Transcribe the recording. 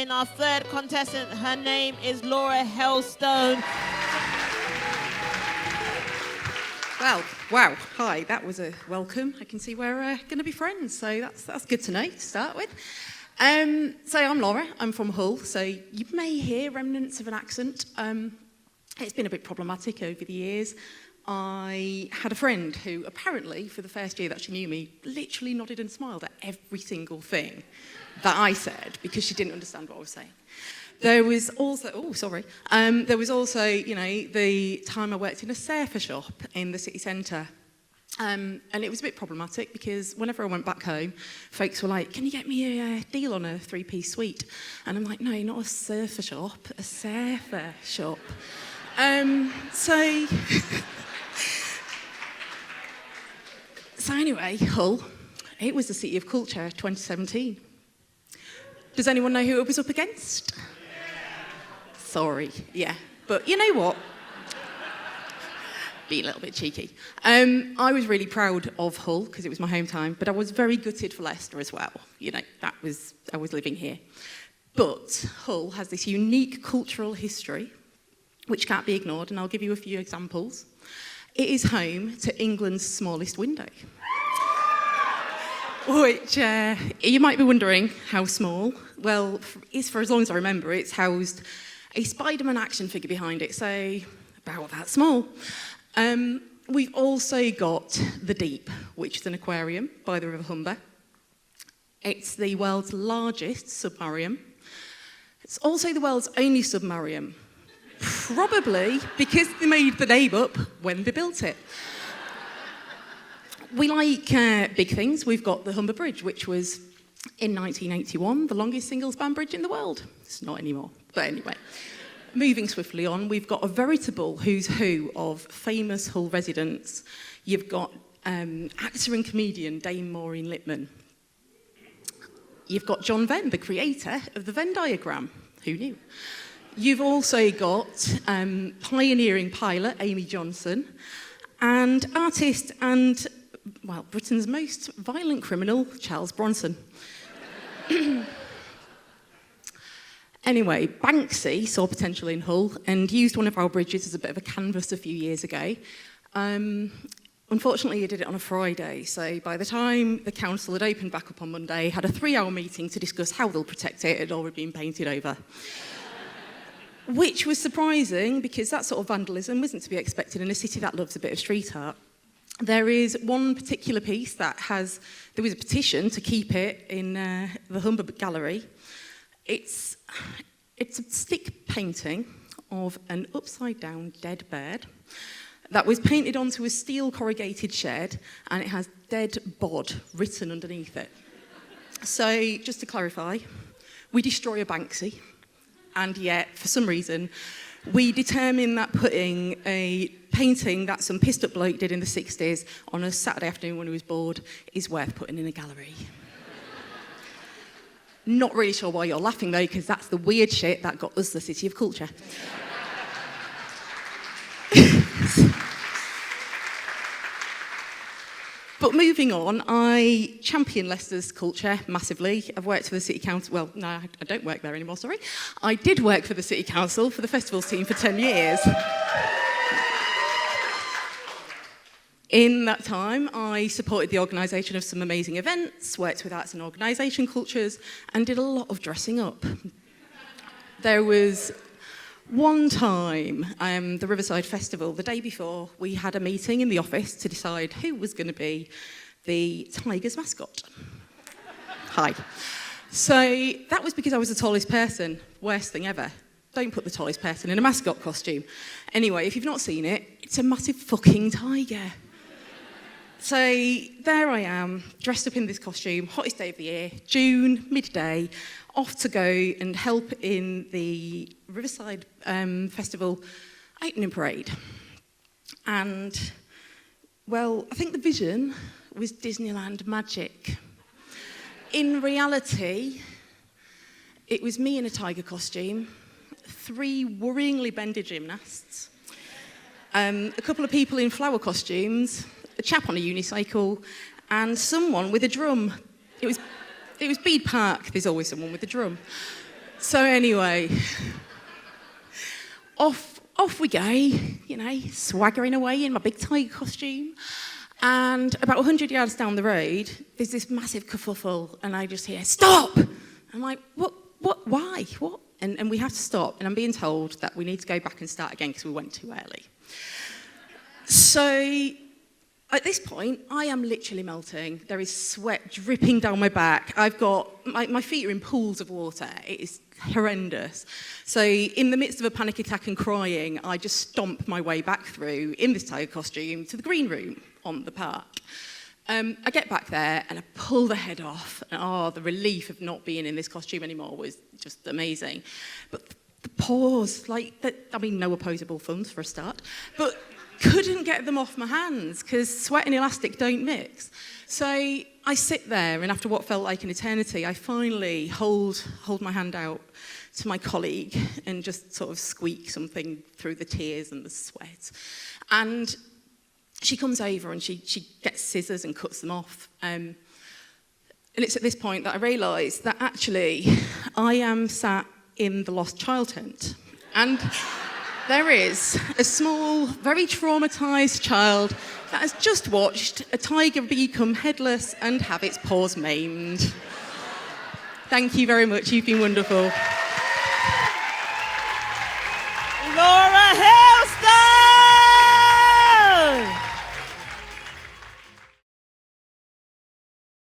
in our third contestant. Her name is Laura Hailstone. Well, wow, hi, that was a welcome. I can see we're going to be friends, so that's good to know to start with. So I'm Laura, I'm from Hull, so you may hear remnants of an accent. It's been a bit problematic over the years. I had a friend who apparently, for the first year that she knew me, literally nodded and smiled at every single thing that I said because she didn't understand what I was saying. There was also, the time I worked in a surfer shop in the city centre. And it was a bit problematic because whenever I went back home, folks were like, can you get me a deal on a 3-piece suite? And I'm like, no, not a surfer shop, a surfer shop. So anyway, Hull, it was the City of Culture 2017. Does anyone know who it was up against? Yeah. Sorry, yeah. But you know what? Be a little bit cheeky. I was really proud of Hull because it was my hometown, but I was very gutted for Leicester as well. You know, I was living here. But Hull has this unique cultural history which can't be ignored, and I'll give you a few examples. It is home to England's smallest window. Which, you might be wondering how small. Well, it's for as long as I remember, it's housed a Spider-Man action figure behind it, so about that small. We've also got the Deep, which is an aquarium by the River Humber. It's the world's largest submarine. It's also the world's only submarine, probably because they made the name up when they built it. We like big things. We've got the Humber Bridge, which was, in 1981, the longest single-span bridge in the world. It's not anymore, but anyway. Moving swiftly on, we've got a veritable who's who of famous Hull residents. You've got actor and comedian Dame Maureen Lipman. You've got John Venn, the creator of the Venn diagram. Who knew? You've also got pioneering pilot Amy Johnson and artist and, well, Britain's most violent criminal, Charles Bronson. Anyway, Banksy saw potential in Hull and used one of our bridges as a bit of a canvas a few years ago. Unfortunately, he did it on a Friday, so by the time the council had opened back up on Monday, had a 3-hour meeting to discuss how they'll protect it. It had already been painted over. Which was surprising, because that sort of vandalism wasn't to be expected in a city that loves a bit of street art. There is one particular piece that there was a petition to keep it in the Humber Gallery. It's a stick painting of an upside-down dead bird that was painted onto a steel corrugated shed, and it has dead bod written underneath it. So, just to clarify, we destroy a Banksy, and yet, for some reason, we determine that putting a painting that some pissed-up bloke did in the 60s on a Saturday afternoon when he was bored is worth putting in a gallery. Not really sure why you're laughing, though, because that's the weird shit that got us the City of Culture. But moving on, I champion Leicester's culture massively. I've worked for the City Council. Well, no, I don't work there anymore, sorry. I did work for the City Council for the festivals team for 10 years. In that time, I supported the organisation of some amazing events, worked with arts and organisation cultures, and did a lot of dressing up. There was one time, the Riverside Festival, the day before, we had a meeting in the office to decide who was going to be the Tigers mascot. Hi. So that was because I was the tallest person. Worst thing ever. Don't put the tallest person in a mascot costume. Anyway, if you've not seen it, it's a massive fucking tiger. So there I am, dressed up in this costume, hottest day of the year, June, midday, off to go and help in the Riverside Festival opening parade. And, well, I think the vision was Disneyland magic. In reality, it was me in a tiger costume, 3 worryingly bendy gymnasts, a couple of people in flower costumes, a chap on a unicycle, and someone with a drum. It was Bede Park, there's always someone with a drum. So anyway, off we go, you know, swaggering away in my big tiger costume. And about 100 yards down the road, there's this massive kerfuffle, and I just hear, "Stop!" I'm like, what, why, what? And we have to stop, and I'm being told that we need to go back and start again because we went too early. So at this point, I am literally melting. There is sweat dripping down my back. I've got, my feet are in pools of water. It is horrendous. So in the midst of a panic attack and crying, I just stomp my way back through, in this tiger costume, to the green room on the park. I get back there and I pull the head off. And the relief of not being in this costume anymore was just amazing. But the paws, no opposable thumbs for a start, but couldn't get them off my hands because sweat and elastic don't mix. So I sit there, and after what felt like an eternity, I finally hold my hand out to my colleague and just sort of squeak something through the tears and the sweat. And she comes over and she gets scissors and cuts them off. And it's at this point that I realise that actually I am sat in the lost child tent. And there is a small, very traumatised child that has just watched a tiger become headless and have its paws maimed. Thank you very much. You've been wonderful. Laura Hill!